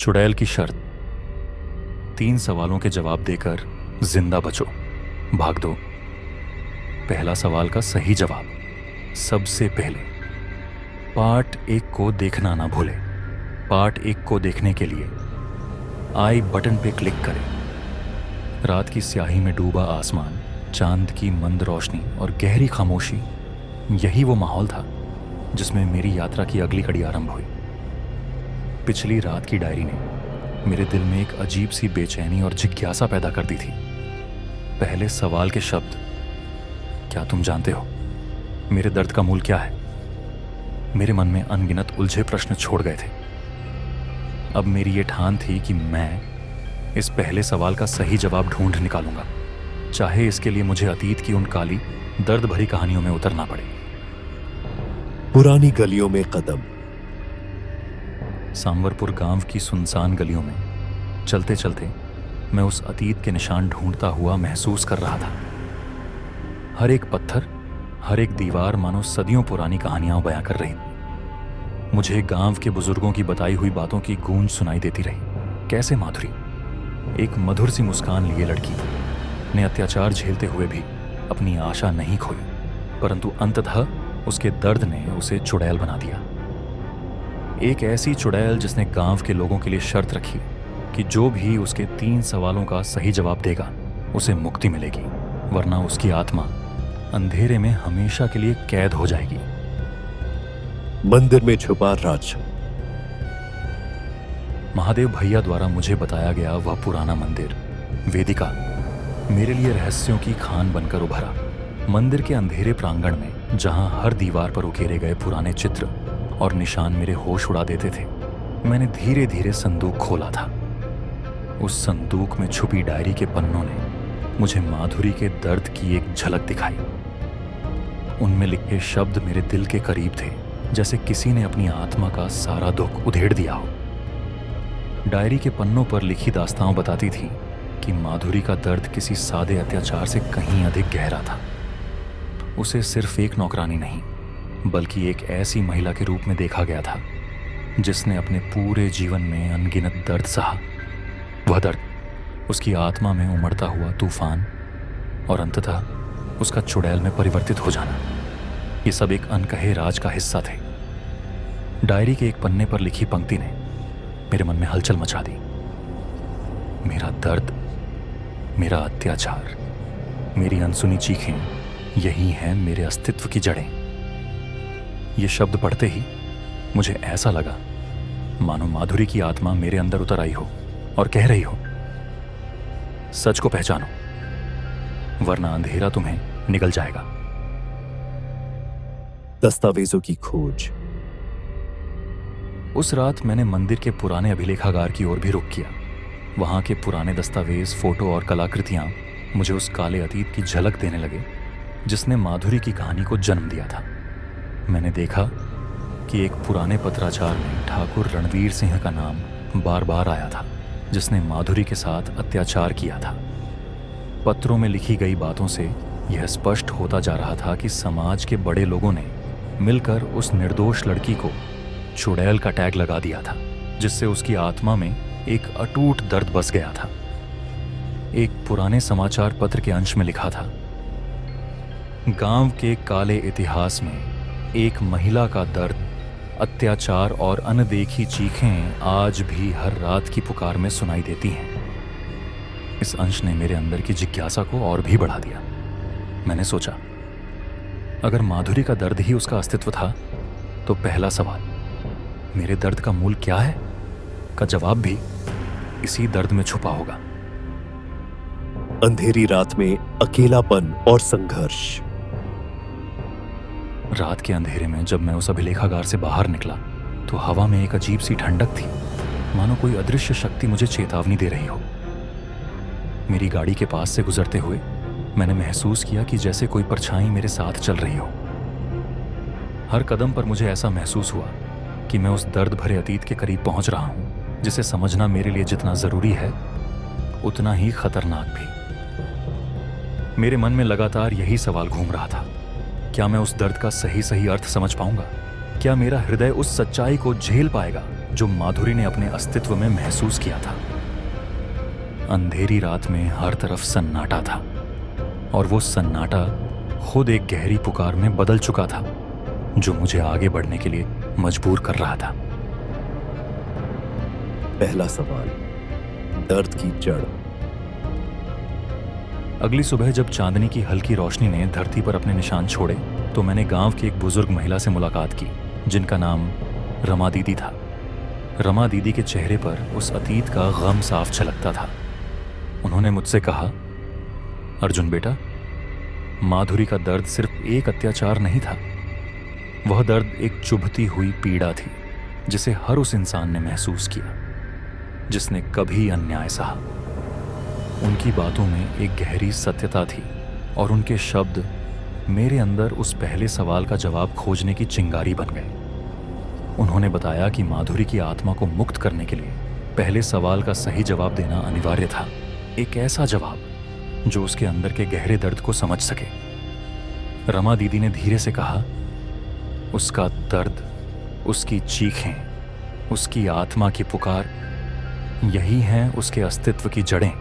चुड़ैल की शर्त। 3 सवालों के जवाब देकर जिंदा बचो, भाग दो। पहला सवाल का सही जवाब सबसे पहले। पार्ट 1 को देखना ना भूले। पार्ट 1 को देखने के लिए आई बटन पे क्लिक करें। रात की स्याही में डूबा आसमान, चांद की मंद रोशनी और गहरी खामोशी, यही वो माहौल था जिसमें मेरी यात्रा की अगली कड़ी आरंभ हुई। पिछली रात की डायरी ने मेरे दिल में एक अजीब सी बेचैनी और जिज्ञासा पैदा कर दी थी। पहले सवाल के शब्द, क्या तुम जानते हो मेरे दर्द का मूल क्या है, मेरे मन में अनगिनत उलझे प्रश्न छोड़ गए थे। अब मेरी ये ठान थी कि मैं इस पहले सवाल का सही जवाब ढूंढ निकालूंगा, चाहे इसके लिए मुझे अतीत की उन काली दर्द भरी कहानियों में उतरना पड़े। पुरानी गलियों में कदम। सांवरपुर गांव की सुनसान गलियों में चलते चलते मैं उस अतीत के निशान ढूंढता हुआ महसूस कर रहा था। हर एक पत्थर, हर एक दीवार मानो सदियों पुरानी कहानियां बयां कर रही थी। मुझे गांव के बुजुर्गों की बताई हुई बातों की गूंज सुनाई देती रही। कैसे माधुरी, एक मधुर सी मुस्कान लिए लड़की, ने अत्याचार झेलते हुए भी अपनी आशा नहीं खोई, परंतु अंततः उसके दर्द ने उसे चुड़ैल बना दिया। एक ऐसी चुड़ैल जिसने गांव के लोगों के लिए शर्त रखी कि जो भी उसके 3 सवालों का सही जवाब देगा उसे मुक्ति मिलेगी, वरना उसकी आत्मा अंधेरे में हमेशा के लिए कैद हो जाएगी। मंदिर में छुपा राज। महादेव भैया द्वारा मुझे बताया गया वह पुराना मंदिर वेदिका मेरे लिए रहस्यों की खान बनकर उभरा। मंदिर के अंधेरे प्रांगण में, जहां हर दीवार पर उकेरे गए पुराने चित्र और निशान मेरे होश उड़ा देते थे, मैंने धीरे धीरे संदूक खोला था। उस संदूक में छुपी डायरी के पन्नों ने मुझे माधुरी के दर्द की एक झलक दिखाई। उनमें लिखे शब्द मेरे दिल के करीब थे, जैसे किसी ने अपनी आत्मा का सारा दुख उधेड़ दिया हो। डायरी के पन्नों पर लिखी दास्तां बताती थी कि माधुरी का दर्द किसी सादे अत्याचार से कहीं अधिक गहरा था। उसे सिर्फ एक नौकरानी नहीं, बल्कि एक ऐसी महिला के रूप में देखा गया था जिसने अपने पूरे जीवन में अनगिनत दर्द सहा। वह दर्द, उसकी आत्मा में उमड़ता हुआ तूफान और अंततः उसका चुड़ैल में परिवर्तित हो जाना, ये सब एक अनकहे राज का हिस्सा थे। डायरी के एक पन्ने पर लिखी पंक्ति ने मेरे मन में हलचल मचा दी। मेरा दर्द, मेरा अत्याचार, मेरी अनसुनी चीखें, यही हैं मेरे अस्तित्व की जड़ें। ये शब्द पढ़ते ही मुझे ऐसा लगा मानो माधुरी की आत्मा मेरे अंदर उतर आई हो और कह रही हो, सच को पहचानो, वरना अंधेरा तुम्हें निगल जाएगा। दस्तावेजों की खोज। उस रात मैंने मंदिर के पुराने अभिलेखागार की ओर भी रुख किया। वहां के पुराने दस्तावेज, फोटो और कलाकृतियां मुझे उस काले अतीत की झलक देने लगे जिसने माधुरी की कहानी को जन्म दिया था। मैंने देखा कि एक पुराने पत्राचार में ठाकुर रणवीर सिंह का नाम बार बार आया था, जिसने माधुरी के साथ अत्याचार किया था। पत्रों में लिखी गई बातों से यह स्पष्ट होता जा रहा था कि समाज के बड़े लोगों ने मिलकर उस निर्दोष लड़की को चुड़ैल का टैग लगा दिया था, जिससे उसकी आत्मा में एक अटूट दर्द बस गया था। एक पुराने समाचार पत्र के अंश में लिखा था, गांव के काले इतिहास में एक महिला का दर्द, अत्याचार और अनदेखी चीखें आज भी हर रात की पुकार में सुनाई देती हैं। इस अंश ने मेरे अंदर की जिज्ञासा को और भी बढ़ा दिया। मैंने सोचा, अगर माधुरी का दर्द ही उसका अस्तित्व था, तो पहला सवाल, मेरे दर्द का मूल क्या है, का जवाब भी इसी दर्द में छुपा होगा। अंधेरी रात में अकेलापन और संघर्ष। रात के अंधेरे में जब मैं उस अभिलेखागार से बाहर निकला तो हवा में एक अजीब सी ठंडक थी, मानो कोई अदृश्य शक्ति मुझे चेतावनी दे रही हो। मेरी गाड़ी के पास से गुजरते हुए मैंने महसूस किया कि जैसे कोई परछाई मेरे साथ चल रही हो। हर कदम पर मुझे ऐसा महसूस हुआ कि मैं उस दर्द भरे अतीत के करीब पहुंच रहा हूं, जिसे समझना मेरे लिए जितना जरूरी है उतना ही खतरनाक भी। मेरे मन में लगातार यही सवाल घूम रहा था, क्या मैं उस दर्द का सही अर्थ समझ पाऊंगा? क्या मेरा हृदय उस सच्चाई को झेल पाएगा जो माधुरी ने अपने अस्तित्व में महसूस किया था। अंधेरी रात में हर तरफ सन्नाटा था और वो सन्नाटा खुद एक गहरी पुकार में बदल चुका था जो मुझे आगे बढ़ने के लिए मजबूर कर रहा था। पहला सवाल, दर्द की जड़। अगली सुबह जब चांदनी की हल्की रोशनी ने धरती पर अपने निशान छोड़े तो मैंने गांव की एक बुजुर्ग महिला से मुलाकात की जिनका नाम रमा दीदी था। रमा दीदी के चेहरे पर उस अतीत का गम साफ झलकता था। उन्होंने मुझसे कहा, अर्जुन बेटा, माधुरी का दर्द सिर्फ एक अत्याचार नहीं था। वह दर्द एक चुभती हुई पीड़ा थी जिसे हर उस इंसान ने महसूस किया जिसने कभी अन्याय सहा। उनकी बातों में एक गहरी सत्यता थी और उनके शब्द मेरे अंदर उस पहले सवाल का जवाब खोजने की चिंगारी बन गए। उन्होंने बताया कि माधुरी की आत्मा को मुक्त करने के लिए पहले सवाल का सही जवाब देना अनिवार्य था, एक ऐसा जवाब जो उसके अंदर के गहरे दर्द को समझ सके। रमा दीदी ने धीरे से कहा, उसका दर्द, उसकी चीखें, उसकी आत्मा की पुकार, यही हैं उसके अस्तित्व की जड़ें।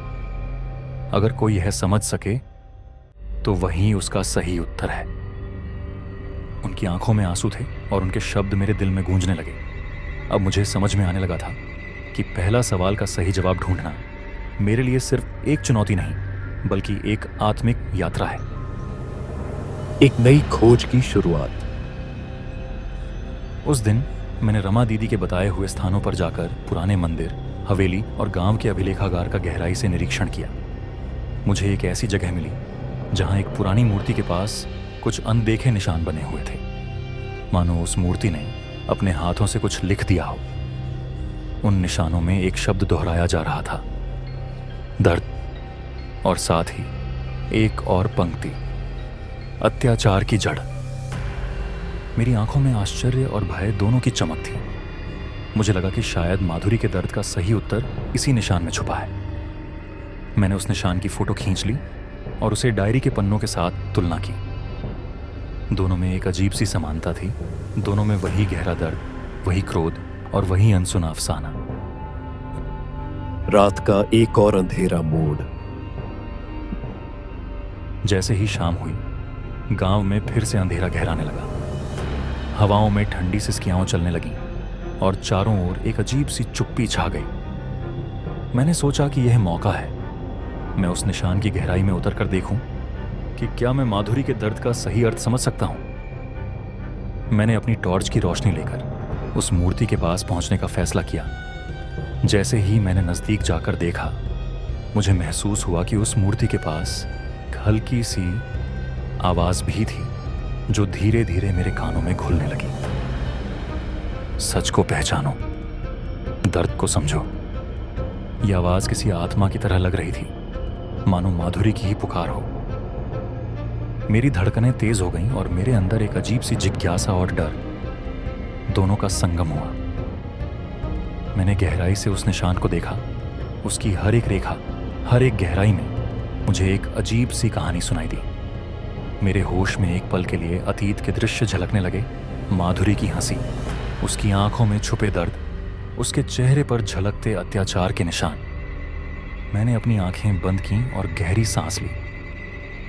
अगर कोई यह समझ सके तो वही उसका सही उत्तर है। उनकी आंखों में आंसू थे और उनके शब्द मेरे दिल में गूंजने लगे। अब मुझे समझ में आने लगा था कि पहला सवाल का सही जवाब ढूंढना मेरे लिए सिर्फ एक चुनौती नहीं बल्कि एक आत्मिक यात्रा है। एक नई खोज की शुरुआत। उस दिन मैंने रमा दीदी के बताए हुए स्थानों पर जाकर पुराने मंदिर, हवेली और गांव के अभिलेखागार का गहराई से निरीक्षण किया। मुझे एक ऐसी जगह मिली जहां एक पुरानी मूर्ति के पास कुछ अनदेखे निशान बने हुए थे, मानो उस मूर्ति ने अपने हाथों से कुछ लिख दिया हो। उन निशानों में एक शब्द दोहराया जा रहा था, दर्द, और साथ ही एक और पंक्ति, अत्याचार की जड़। मेरी आंखों में आश्चर्य और भय दोनों की चमक थी। मुझे लगा कि शायद माधुरी के दर्द का सही उत्तर इसी निशान में छुपा है। मैंने उस निशान की फोटो खींच ली और उसे डायरी के पन्नों के साथ तुलना की। दोनों में एक अजीब सी समानता थी। दोनों में वही गहरा दर्द, वही क्रोध और वही अनसुना अफसाना। रात का एक और अंधेरा मोड़। जैसे ही शाम हुई, गांव में फिर से अंधेरा गहराने लगा। हवाओं में ठंडी सिसकियां चलने लगीं और चारों ओर एक अजीब सी चुप्पी छा गई। मैंने सोचा कि यह मौका है, मैं उस निशान की गहराई में उतर कर देखूं कि क्या मैं माधुरी के दर्द का सही अर्थ समझ सकता हूं। मैंने अपनी टॉर्च की रोशनी लेकर उस मूर्ति के पास पहुंचने का फैसला किया। जैसे ही मैंने नजदीक जाकर देखा, मुझे महसूस हुआ कि उस मूर्ति के पास एक हल्की सी आवाज भी थी जो धीरे धीरे मेरे कानों में घुलने लगी। सच को पहचानो, दर्द को समझो। यह आवाज किसी आत्मा की तरह लग रही थी, मानो माधुरी की ही पुकार हो। मेरी धड़कनें तेज हो गईं और मेरे अंदर एक अजीब सी जिज्ञासा और डर दोनों का संगम हुआ। मैंने गहराई से उस निशान को देखा। उसकी हर एक रेखा, हर एक गहराई में मुझे एक अजीब सी कहानी सुनाई दी। मेरे होश में एक पल के लिए अतीत के दृश्य झलकने लगे। माधुरी की हंसी, उसकी आंखों में छुपे दर्द, उसके चेहरे पर झलकते अत्याचार के निशान। मैंने अपनी आंखें बंद की और गहरी सांस ली।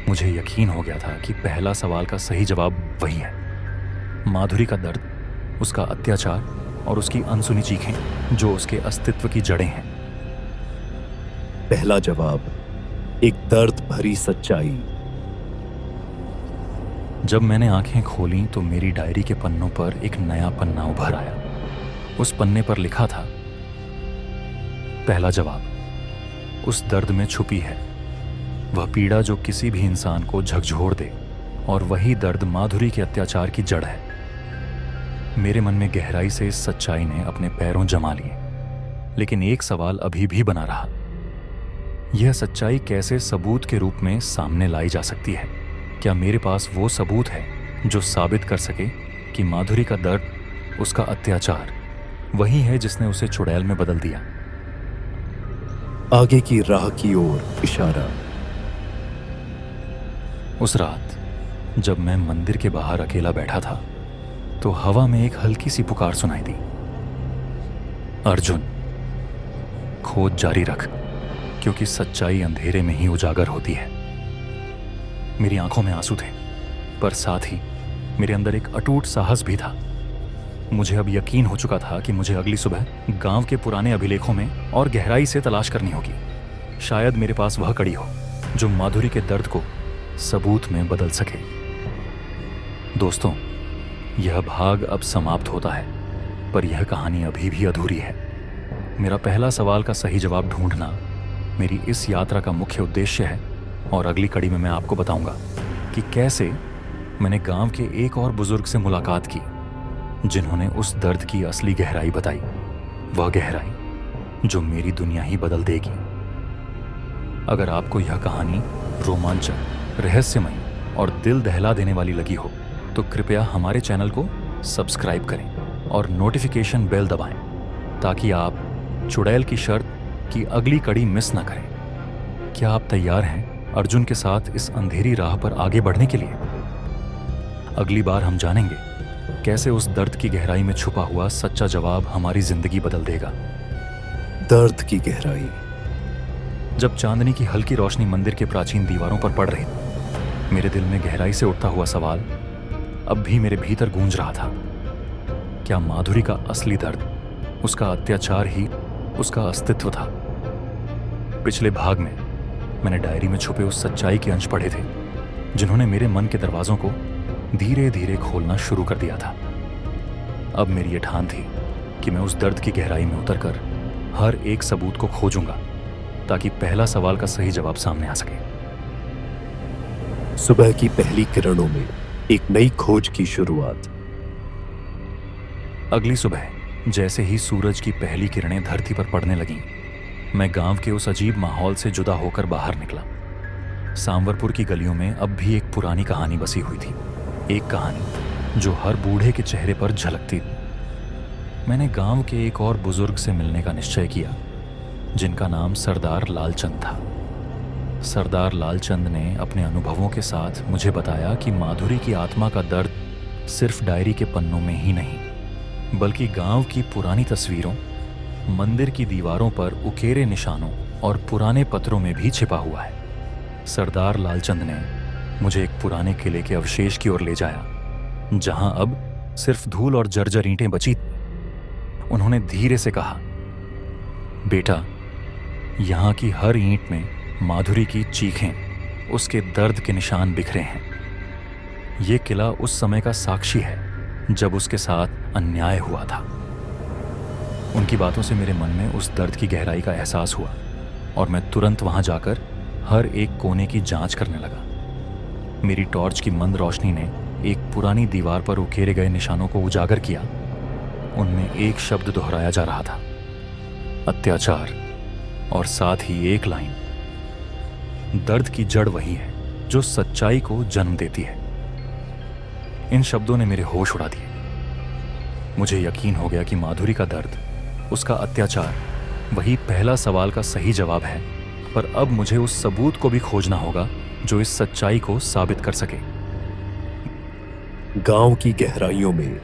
मुझे यकीन हो गया था कि पहला सवाल का सही जवाब वही है। माधुरी का दर्द, उसका अत्याचार और उसकी अनसुनी चीखें जो उसके अस्तित्व की जड़ें हैं। पहला जवाब, एक दर्द भरी सच्चाई। जब मैंने आंखें खोलीं तो मेरी डायरी के पन्नों पर एक नया पन्ना उभर आया। उस पन्ने पर लिखा था, पहला जवाब, उस दर्द में छुपी है वह पीड़ा जो किसी भी इंसान को झकझोर दे, और वही दर्द माधुरी के अत्याचार की जड़ है। मेरे मन में गहराई से इस सच्चाई ने अपने पैरों जमा लिए, लेकिन एक सवाल अभी भी बना रहा। यह सच्चाई कैसे सबूत के रूप में सामने लाई जा सकती है? क्या मेरे पास वो सबूत है जो साबित कर सके कि माधुरी का दर्द, उसका अत्याचार वही है जिसने उसे चुड़ैल में बदल दिया? आगे की राह की ओर इशारा। उस रात जब मैं मंदिर के बाहर अकेला बैठा था तो हवा में एक हल्की सी पुकार सुनाई दी। अर्जुन, खोज जारी रख, क्योंकि सच्चाई अंधेरे में ही उजागर होती है। मेरी आंखों में आंसू थे, पर साथ ही मेरे अंदर एक अटूट साहस भी था। मुझे अब यकीन हो चुका था कि मुझे अगली सुबह गांव के पुराने अभिलेखों में और गहराई से तलाश करनी होगी। शायद मेरे पास वह कड़ी हो जो माधुरी के दर्द को सबूत में बदल सके। दोस्तों, यह भाग अब समाप्त होता है, पर यह कहानी अभी भी अधूरी है। मेरा पहला सवाल का सही जवाब ढूंढना मेरी इस यात्रा का मुख्य उद्देश्य है, और अगली कड़ी में मैं आपको बताऊंगा कि कैसे मैंने गांव के एक और बुजुर्ग से मुलाकात की जिन्होंने उस दर्द की असली गहराई बताई, वह गहराई जो मेरी दुनिया ही बदल देगी। अगर आपको यह कहानी रोमांचक, रहस्यमयी और दिल दहला देने वाली लगी हो तो कृपया हमारे चैनल को सब्सक्राइब करें और नोटिफिकेशन बेल दबाएं, ताकि आप चुड़ैल की शर्त की अगली कड़ी मिस ना करें। क्या आप तैयार हैं अर्जुन के साथ इस अंधेरी राह पर आगे बढ़ने के लिए? अगली बार हम जानेंगे कैसे उस दर्द की गहराई में छुपा हुआ सच्चा जवाब हमारी जिंदगी बदल देगा। दर्द की गहराई। जब चांदनी की हल्की रोशनी मंदिर के प्राचीन दीवारों पर पड़ रही, मेरे दिल में गहराई से उठता हुआ सवाल अब भी मेरे भीतर गूंज रहा था। क्या माधुरी का असली दर्द, उसका अत्याचार ही उसका अस्तित्व था? पिछले भाग में मैंने डायरी में छुपे उस सच्चाई के अंश पढ़े थे जिन्होंने मेरे मन के दरवाजों को धीरे धीरे खोलना शुरू कर दिया था। अब मेरी ये ठान थी कि मैं उस दर्द की गहराई में उतरकर हर एक सबूत को खोजूंगा, ताकि पहला सवाल का सही जवाब सामने आ सके। सुबह की पहली किरणों में एक नई खोज की शुरुआत। अगली सुबह जैसे ही सूरज की पहली किरणें धरती पर पड़ने लगीं, मैं गांव के उस अजीब माहौल से जुदा होकर बाहर निकला। सांवरपुर की गलियों में अब भी एक पुरानी कहानी बसी हुई थी, एक कहानी जो हर बूढ़े के चेहरे पर झलकती थी। मैंने गांव के एक और बुजुर्ग से मिलने का निश्चय किया, जिनका नाम सरदार लालचंद था। सरदार लालचंद ने अपने अनुभवों के साथ मुझे बताया कि माधुरी की आत्मा का दर्द सिर्फ डायरी के पन्नों में ही नहीं, बल्कि गांव की पुरानी तस्वीरों, मंदिर की दीवारों पर उकेरे निशानों और पुराने पत्रों में भी छिपा हुआ है। सरदार लालचंद ने मुझे एक पुराने किले के अवशेष की ओर ले जाया, जहां अब सिर्फ धूल और जर्जर ईंटें बची थीं। उन्होंने धीरे से कहा, बेटा, यहाँ की हर ईंट में माधुरी की चीखें, उसके दर्द के निशान बिखरे हैं। ये किला उस समय का साक्षी है जब उसके साथ अन्याय हुआ था। उनकी बातों से मेरे मन में उस दर्द की गहराई का एहसास हुआ, और मैं तुरंत वहां जाकर हर एक कोने की जांच करने लगा। मेरी टॉर्च की मंद रोशनी ने एक पुरानी दीवार पर उकेरे गए निशानों को उजागर किया। उनमें एक शब्द दोहराया जा रहा था, अत्याचार, और साथ ही एक लाइन, दर्द की जड़ वही है जो सच्चाई को जन्म देती है। इन शब्दों ने मेरे होश उड़ा दिए। मुझे यकीन हो गया कि माधुरी का दर्द, उसका अत्याचार, वही पहला सवाल का सही जवाब है। पर अब मुझे उस सबूत को भी खोजना होगा जो इस सच्चाई को साबित कर सके। गांव की गहराइयों में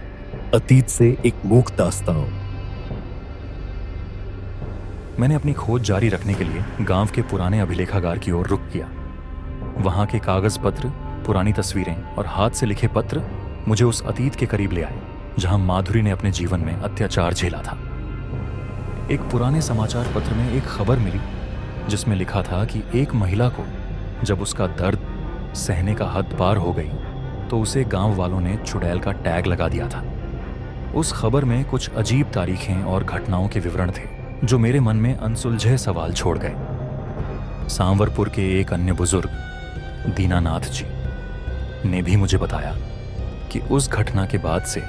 अतीत से एक मूक दास्तां। मैंने अपनी खोज जारी रखने के लिए गांव के पुराने अभिलेखागार की ओर रुख किया। वहां के कागज पत्र, पुरानी तस्वीरें और हाथ से लिखे पत्र मुझे उस अतीत के करीब ले आए जहां माधुरी ने अपने जीवन में अत्याचार झेला था। एक पुराने समाचार पत्र में एक खबर मिली जिसमें लिखा था कि एक महिला को जब उसका दर्द सहने का हद पार हो गई तो उसे गांव वालों ने चुड़ैल का टैग लगा दिया था। उस खबर में कुछ अजीब तारीखें और घटनाओं के विवरण थे जो मेरे मन में अनसुलझे सवाल छोड़ गए। सांवरपुर के एक अन्य बुजुर्ग, दीनानाथ जी, ने भी मुझे बताया कि उस घटना के बाद से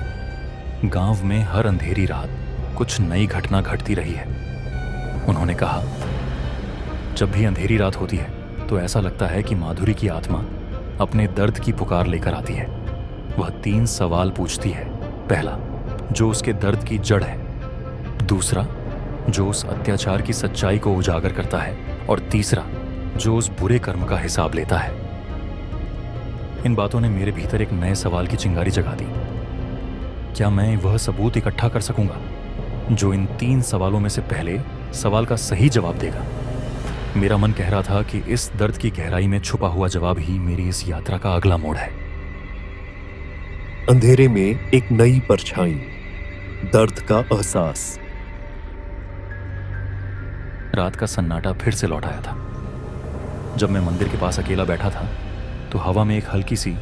गांव में हर अंधेरी रात कुछ नई घटना घटती रही है। उन्होंने कहा, जब भी अंधेरी रात होती है तो ऐसा लगता है कि माधुरी की आत्मा अपने दर्द की पुकार लेकर आती है। वह 3 सवाल पूछती है। पहला, जो उसके दर्द की जड़ है। दूसरा, जो उस अत्याचार की सच्चाई को उजागर करता है। और तीसरा, जो उस बुरे कर्म का हिसाब लेता है। इन बातों ने मेरे भीतर एक नए सवाल की चिंगारी जगा दी। क्या मैं वह सबूत इकट्ठा कर सकूंगा जो इन 3 सवालों में से पहले सवाल का सही जवाब देगा। मेरा मन कह रहा था कि इस दर्द की गहराई में छुपा हुआ जवाब ही मेरी इस यात्रा का अगला मोड़ है। अंधेरे में एक नई परछाई, दर्द का एहसास। रात का सन्नाटा फिर से लौट आया था। जब मैं मंदिर के पास अकेला बैठा था तो हवा में एक हल्की सी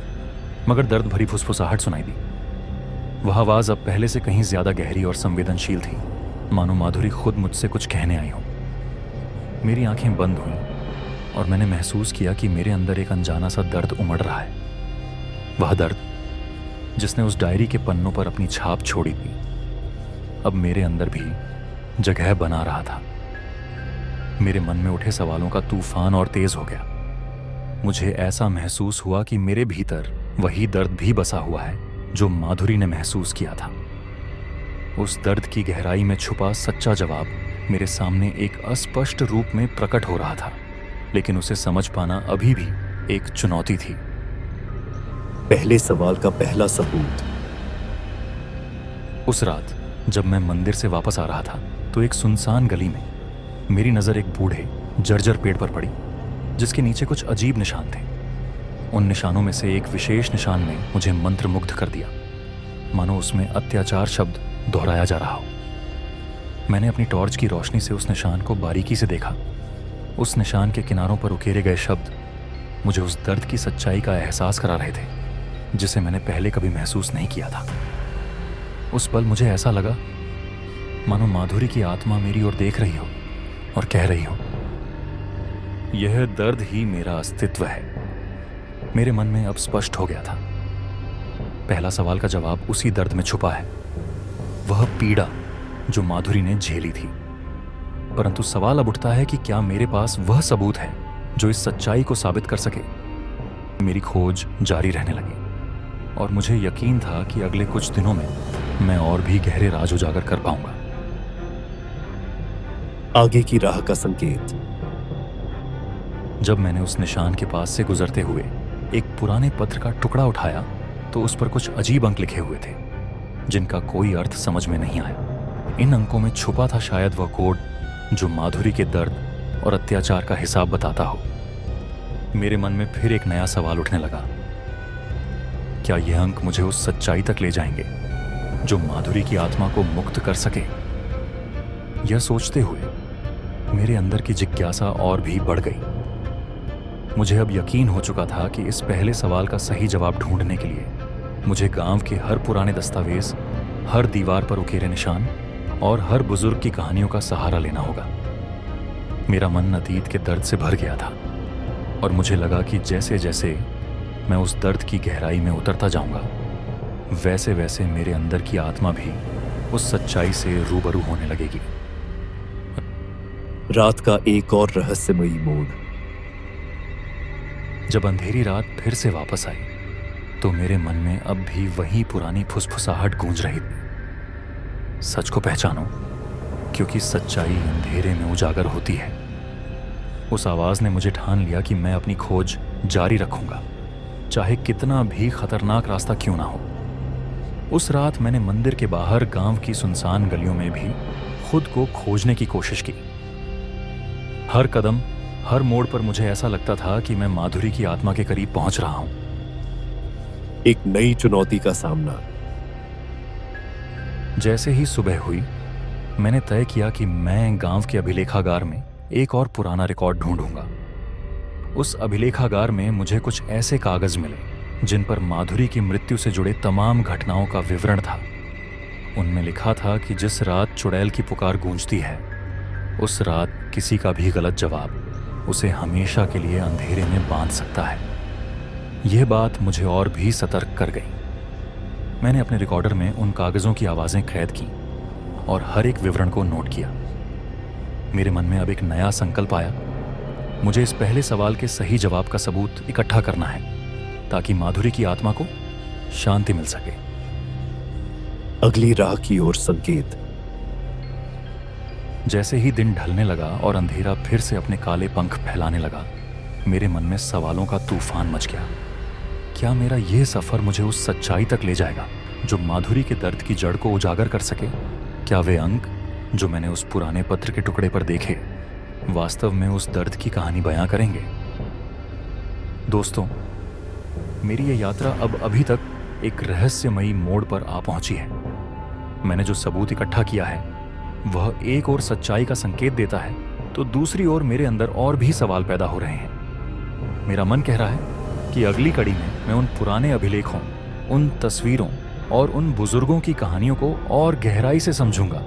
मगर दर्द भरी फुसफुसाहट सुनाई दी। वह आवाज अब पहले से कहीं ज्यादा गहरी और संवेदनशील थी, मानो माधुरी खुद मुझसे कुछ कहने आई हो। मेरी आंखें बंद हुईं और मैंने महसूस किया कि मेरे अंदर एक अनजाना सा दर्द उमड़ रहा है। वह दर्द जिसने उस डायरी के पन्नों पर अपनी छाप छोड़ी थी, अब मेरे अंदर भी जगह बना रहा था। मेरे मन में उठे सवालों का तूफान और तेज हो गया। मुझे ऐसा महसूस हुआ कि मेरे भीतर वही दर्द भी बसा हुआ है जो माधुरी ने महसूस किया था। उस दर्द की गहराई में छुपा सच्चा जवाब मेरे सामने एक अस्पष्ट रूप में प्रकट हो रहा था, लेकिन उसे समझ पाना अभी भी एक चुनौती थी। पहले सवाल का पहला सबूत। उस रात जब मैं मंदिर से वापस आ रहा था तो एक सुनसान गली में मेरी नजर एक बूढ़े जर्जर पेड़ पर पड़ी, जिसके नीचे कुछ अजीब निशान थे। उन निशानों में से एक विशेष निशान ने मुझे मंत्रमुग्ध कर दिया, मानो उसमें अत्याचार शब्द दोहराया जा रहा हो। मैंने अपनी टॉर्च की रोशनी से उस निशान को बारीकी से देखा। उस निशान के किनारों पर उकेरे गए शब्द मुझे उस दर्द की सच्चाई का एहसास करा रहे थे जिसे मैंने पहले कभी महसूस नहीं किया था। उस पल मुझे ऐसा लगा मानो माधुरी की आत्मा मेरी ओर देख रही हो और कह रही हो, यह दर्द ही मेरा अस्तित्व है। मेरे मन में अब स्पष्ट हो गया था, पहला सवाल का जवाब उसी दर्द में छुपा है, वह पीड़ा जो माधुरी ने झेली थी। परंतु सवाल अब उठता है कि क्या मेरे पास वह सबूत है जो इस सच्चाई को साबित कर सके। मेरी खोज जारी रहने लगी और मुझे यकीन था कि अगले कुछ दिनों में मैं और भी गहरे राज उजागर कर पाऊंगा। आगे की राह का संकेत। जब मैंने उस निशान के पास से गुजरते हुए एक पुराने पत्र का टुकड़ा उठाया तो उस पर कुछ अजीब अंक लिखे हुए थे जिनका कोई अर्थ समझ में नहीं आया। इन अंकों में छुपा था शायद वह कोड जो माधुरी के दर्द और अत्याचार का हिसाब बताता हो। मेरे मन में फिर एक नया सवाल उठने लगा, क्या यह अंक मुझे उस सच्चाई तक ले जाएंगे जो माधुरी की आत्मा को मुक्त कर सके। यह सोचते हुए मेरे अंदर की जिज्ञासा और भी बढ़ गई। मुझे अब यकीन हो चुका था कि इस पहले सवाल का सही जवाब ढूंढने के लिए मुझे गांव के हर पुराने दस्तावेज, हर दीवार पर उकेरे निशान और हर बुजुर्ग की कहानियों का सहारा लेना होगा। मेरा मन अतीत के दर्द से भर गया था और मुझे लगा कि जैसे जैसे मैं उस दर्द की गहराई में उतरता जाऊंगा, वैसे वैसे मेरे अंदर की आत्मा भी उस सच्चाई से रूबरू होने लगेगी। रात का एक और रहस्यमयी मोड़। जब अंधेरी रात फिर से वापस आई तो मेरे मन में अब भी वही पुरानी फुसफुसाहट गूंज रही थी, सच को पहचानो क्योंकि सच्चाई अंधेरे में उजागर होती है। उस आवाज ने मुझे ठान लिया कि मैं अपनी खोज जारी रखूंगा, चाहे कितना भी खतरनाक रास्ता क्यों ना हो। उस रात मैंने मंदिर के बाहर गांव की सुनसान गलियों में भी खुद को खोजने की कोशिश की। हर कदम, हर मोड़ पर मुझे ऐसा लगता था कि मैं माधुरी की आत्मा के करीब पहुंच रहा हूं। एक नई चुनौती का सामना। जैसे ही सुबह हुई, मैंने तय किया कि मैं गांव के अभिलेखागार में एक और पुराना रिकॉर्ड ढूंढूंगा। उस अभिलेखागार में मुझे कुछ ऐसे कागज मिले जिन पर माधुरी की मृत्यु से जुड़े तमाम घटनाओं का विवरण था। उनमें लिखा था कि जिस रात चुड़ैल की पुकार गूंजती है, उस रात किसी का भी गलत जवाब उसे हमेशा के लिए अंधेरे में बांध सकता है। यह बात मुझे और भी सतर्क कर गई। मैंने अपने रिकॉर्डर में उन कागजों की आवाजें कैद की और हर एक विवरण को नोट किया। मेरे मन में अब एक नया संकल्प आया, मुझे इस पहले सवाल के सही जवाब का सबूत इकट्ठा करना है ताकि माधुरी की आत्मा को शांति मिल सके। अगली राह की ओर संकेत। जैसे ही दिन ढलने लगा और अंधेरा फिर से अपने काले पंख फैलाने लगा, मेरे मन में सवालों का तूफान मच गया। क्या मेरा यह सफर मुझे उस सच्चाई तक ले जाएगा जो माधुरी के दर्द की जड़ को उजागर कर सके? क्या वे अंक जो मैंने उस पुराने पत्र के टुकड़े पर देखे वास्तव में उस दर्द की कहानी बयां करेंगे? दोस्तों, मेरी ये यात्रा अब अभी तक एक रहस्यमयी मोड़ पर आ पहुंची है। मैंने जो सबूत इकट्ठा किया है वह एक ओर सच्चाई का संकेत देता है तो दूसरी ओर मेरे अंदर और भी सवाल पैदा हो रहे हैं। मेरा मन कह रहा है कि अगली कड़ी में मैं उन पुराने अभिलेखों, उन तस्वीरों और उन बुजुर्गों की कहानियों को और गहराई से समझूंगा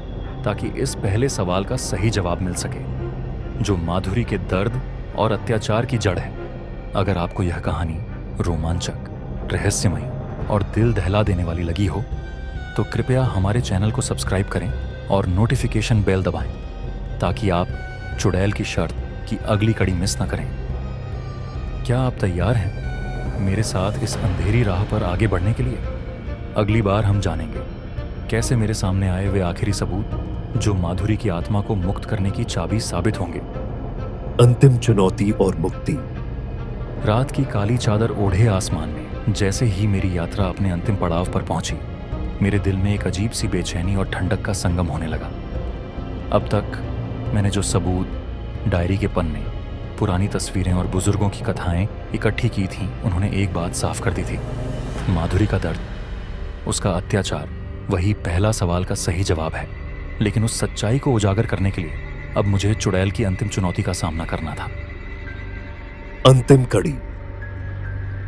ताकि इस पहले सवाल का सही जवाब मिल सके, जो माधुरी के दर्द और अत्याचार की जड़ है। अगर आपको यह कहानी रोमांचक, रहस्यमयी और दिल दहला देने वाली लगी हो तो कृपया हमारे चैनल को सब्सक्राइब करें और नोटिफिकेशन बेल दबाएं ताकि आप चुड़ैल की शर्त की अगली कड़ी मिस न करें। क्या आप तैयार हैं मेरे साथ इस अंधेरी राह पर आगे बढ़ने के लिए? अगली बार हम जानेंगे कैसे मेरे सामने आए वे आखिरी सबूत जो माधुरी की आत्मा को मुक्त करने की चाबी साबित होंगे। अंतिम चुनौती और मुक्ति। रात की काली चादर ओढ़े आसमान में जैसे ही मेरी यात्रा अपने अंतिम पड़ाव पर पहुंची, मेरे दिल में एक अजीब सी बेचैनी और ठंडक का संगम होने लगा। अब तक मैंने जो सबूत, डायरी के पन्ने, पुरानी तस्वीरें और बुजुर्गों की कथाएं इकट्ठी की थीं, उन्होंने एक बात साफ कर दी थी। माधुरी का दर्द, उसका अत्याचार वही पहला सवाल का सही जवाब है। लेकिन उस सच्चाई को उजागर करने के लिए अब मुझे चुड़ैल की अंतिम चुनौती का सामना करना था। अंतिम कड़ी,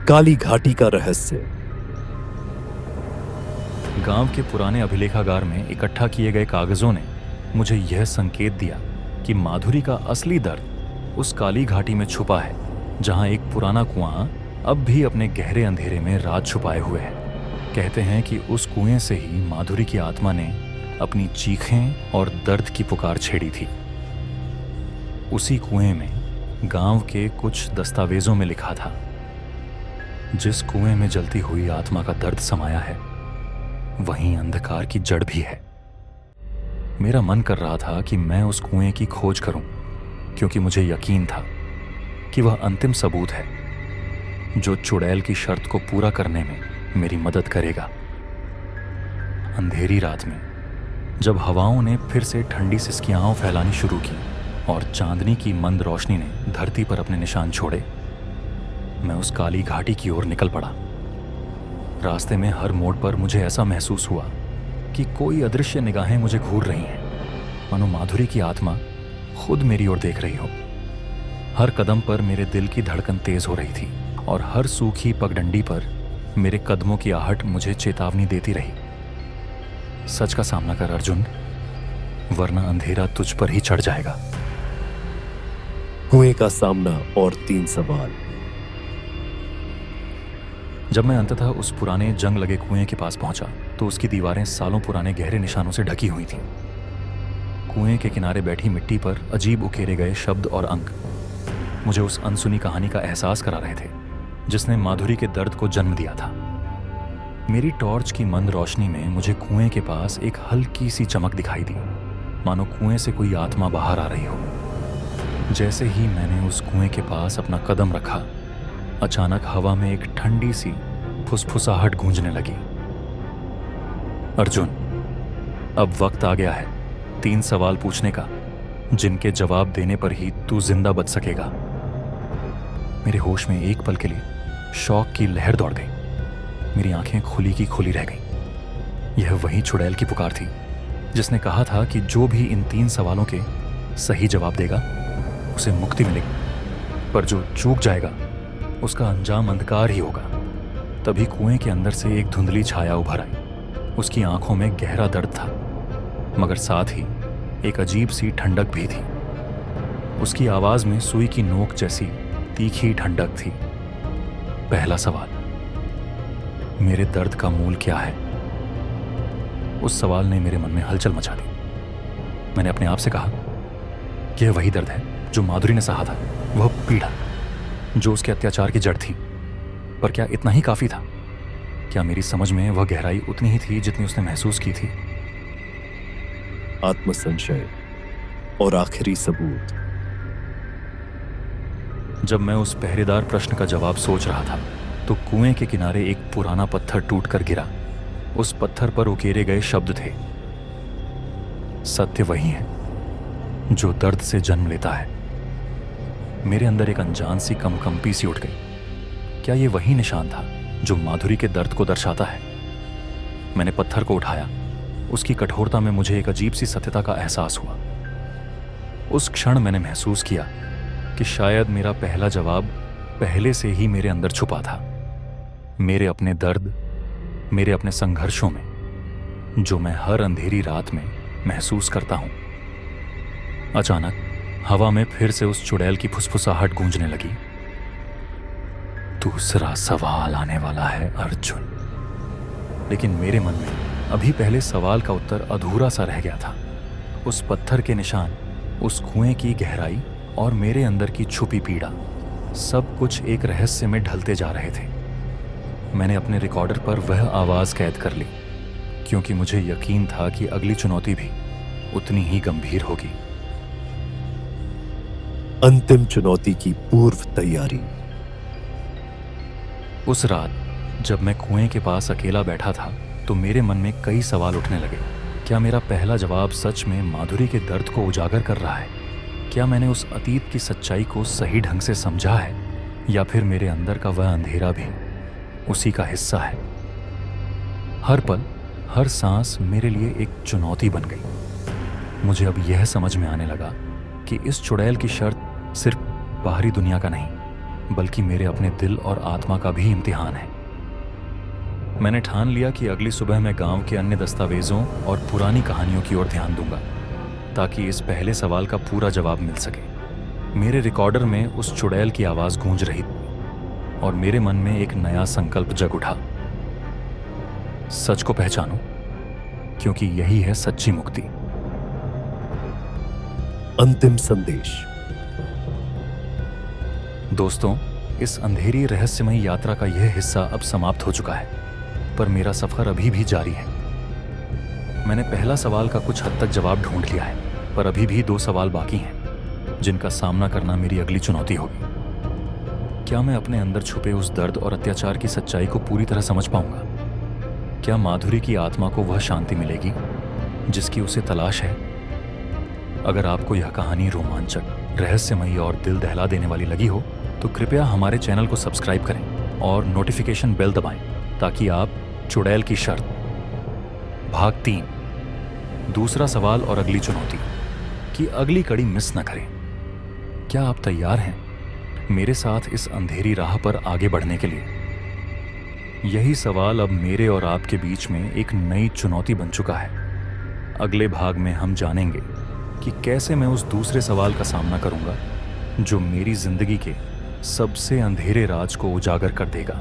काली घाटी का रहस्य। गांव के पुराने अभिलेखागार में इकट्ठा किए गए कागजों ने मुझे यह संकेत दिया कि माधुरी का असली दर्द उस काली घाटी में छुपा है, जहां एक पुराना कुआं अब भी अपने गहरे अंधेरे में राज छुपाए हुए है। कहते हैं कि उस कुएं से ही माधुरी की आत्मा ने अपनी चीखें और दर्द की पुकार छेड़ी थी। उसी कुएं में गांव के कुछ दस्तावेजों में लिखा था, जिस कुएं में जलती हुई आत्मा का दर्द समाया है वहीं अंधकार की जड़ भी है। मेरा मन कर रहा था कि मैं उस कुएं की खोज करूं, क्योंकि मुझे यकीन था कि वह अंतिम सबूत है जो चुड़ैल की शर्त को पूरा करने में मेरी मदद करेगा। अंधेरी रात में जब हवाओं ने फिर से ठंडी सिसकियां फैलानी शुरू की और चांदनी की मंद रोशनी ने धरती पर अपने निशान छोड़े, मैं उस काली घाटी की ओर निकल पड़ा। रास्ते में हर मोड़ पर मुझे ऐसा महसूस हुआ कि कोई अदृश्य निगाहें मुझे घूर रही हैं, मानो माधुरी की आत्मा खुद मेरी ओर देख रही हो। हर कदम पर मेरे दिल की धड़कन तेज हो रही थी और हर सूखी पगडंडी पर मेरे कदमों की आहट मुझे चेतावनी देती रही। सच का सामना कर अर्जुन, वरना अंधेरा तुझ पर ही चढ़ जाएगा। कुएं का सामना और 3 सवाल। जब मैं अंततः उस पुराने जंग लगे कुएं के पास पहुंचा तो उसकी दीवारें सालों पुराने गहरे निशानों से ढकी हुई थीं। कुएं के किनारे बैठी मिट्टी पर अजीब उकेरे गए शब्द और अंक मुझे उस अनसुनी कहानी का एहसास करा रहे थे जिसने माधुरी के दर्द को जन्म दिया था। मेरी टॉर्च की मंद रोशनी में मुझे कुएं के पास एक हल्की सी चमक दिखाई दी, मानो कुएं से कोई आत्मा बाहर आ रही हो। जैसे ही मैंने उस कुएं के पास अपना कदम रखा, अचानक हवा में एक ठंडी सी फुसफुसाहट गूंजने लगी। अर्जुन, अब वक्त आ गया है 3 सवाल पूछने का, जिनके जवाब देने पर ही तू जिंदा बच सकेगा। मेरे होश में एक पल के लिए शौक की लहर दौड़ गई। मेरी आंखें खुली की खुली रह गईं। यह वही चुड़ैल की पुकार थी जिसने कहा था कि जो भी इन 3 सवालों के सही जवाब देगा उसे मुक्ति मिलेगी, पर जो चूक जाएगा उसका अंजाम अंधकार ही होगा। तभी कुएं के अंदर से एक धुंधली छाया उभर आई। उसकी आंखों में गहरा दर्द था, मगर साथ ही एक अजीब सी ठंडक भी थी। उसकी आवाज में सुई की नोक जैसी तीखी ठंडक थी। पहला सवाल, मेरे दर्द का मूल क्या है? उस सवाल ने मेरे मन में हलचल मचा दी। मैंने अपने आप से कहा, यह वही दर्द है जो माधुरी ने सहा था, वह पीड़ा जो उसके अत्याचार की जड़ थी। पर क्या इतना ही काफी था? क्या मेरी समझ में वह गहराई उतनी ही थी जितनी उसने महसूस की थी? आत्मसंशय और आखिरी सबूत। जब मैं उस पहरेदार प्रश्न का जवाब सोच रहा था तो कुएं के किनारे एक पुराना पत्थर टूटकर गिरा। उस पत्थर पर उकेरे गए शब्द थे, सत्य वही है जो दर्द से जन्म लेता है। मेरे अंदर एक अनजान सी कंपी सी उठ गई। क्या ये वही निशान था जो माधुरी के दर्द को दर्शाता है? मैंने पत्थर को उठाया। उसकी कठोरता में मुझे एक अजीब सी सत्यता का एहसास हुआ। उस क्षण मैंने महसूस किया कि शायद मेरा पहला जवाब पहले से ही मेरे अंदर छुपा था। मेरे अपने दर्द, मेरे अपने संघर्षों में, जो मैं हर अंधेरी रात में महसूस करता हूं। अचानक हवा में फिर से उस चुड़ैल की फुसफुसाहट गूंजने लगी। दूसरा सवाल आने वाला है अर्जुन। लेकिन मेरे मन में अभी पहले सवाल का उत्तर अधूरा सा रह गया था। उस पत्थर के निशान, उस कुएं की गहराई और मेरे अंदर की छुपी पीड़ा, सब कुछ एक रहस्य में ढलते जा रहे थे। मैंने अपने रिकॉर्डर पर वह आवाज कैद कर ली, क्योंकि मुझे यकीन था कि अगली चुनौती भी उतनी ही गंभीर होगी। अंतिम चुनौती की पूर्व तैयारी। उस रात जब मैं कुएं के पास अकेला बैठा था तो मेरे मन में कई सवाल उठने लगे। क्या मेरा पहला जवाब सच में माधुरी के दर्द को उजागर कर रहा है? क्या मैंने उस अतीत की सच्चाई को सही ढंग से समझा है, या फिर मेरे अंदर का वह अंधेरा भी उसी का हिस्सा है? हर पल, हर सांस मेरे लिए एक चुनौती बन गई। मुझे अब यह समझ में आने लगा कि इस चुड़ैल की शर्त सिर्फ बाहरी दुनिया का नहीं, बल्कि मेरे अपने दिल और आत्मा का भी इम्तिहान है। मैंने ठान लिया कि अगली सुबह मैं गांव के अन्य दस्तावेजों और पुरानी कहानियों की ओर ध्यान दूंगा, ताकि इस पहले सवाल का पूरा जवाब मिल सके। मेरे रिकॉर्डर में उस चुड़ैल की आवाज गूंज रही थी और मेरे मन में एक नया संकल्प जग उठा। सच को पहचानो, क्योंकि यही है सच्ची मुक्ति। अंतिम संदेश। दोस्तों, इस अंधेरी रहस्यमयी यात्रा का यह हिस्सा अब समाप्त हो चुका है, पर मेरा सफर अभी भी जारी है। मैंने पहला सवाल का कुछ हद तक जवाब ढूंढ लिया है, पर अभी भी 2 सवाल बाकी हैं, जिनका सामना करना मेरी अगली चुनौती होगी। क्या मैं अपने अंदर छुपे उस दर्द और अत्याचार की सच्चाई को पूरी तरह समझ पाऊंगा? क्या माधुरी की आत्मा को वह शांति मिलेगी जिसकी उसे तलाश है? अगर आपको यह कहानी रोमांचक, रहस्यमयी और दिल दहला देने वाली लगी हो तो कृपया हमारे चैनल को सब्सक्राइब करें और नोटिफिकेशन बेल दबाएं, ताकि आप चुड़ैल की शर्त भाग 3, दूसरा सवाल और अगली चुनौती की अगली कड़ी मिस न करें। क्या आप तैयार हैं मेरे साथ इस अंधेरी राह पर आगे बढ़ने के लिए? यही सवाल अब मेरे और आपके बीच में एक नई चुनौती बन चुका है। अगले भाग में हम जानेंगे कि कैसे मैं उस दूसरे सवाल का सामना करूंगा जो मेरी जिंदगी के सबसे अंधेरे राज को उजागर कर देगा।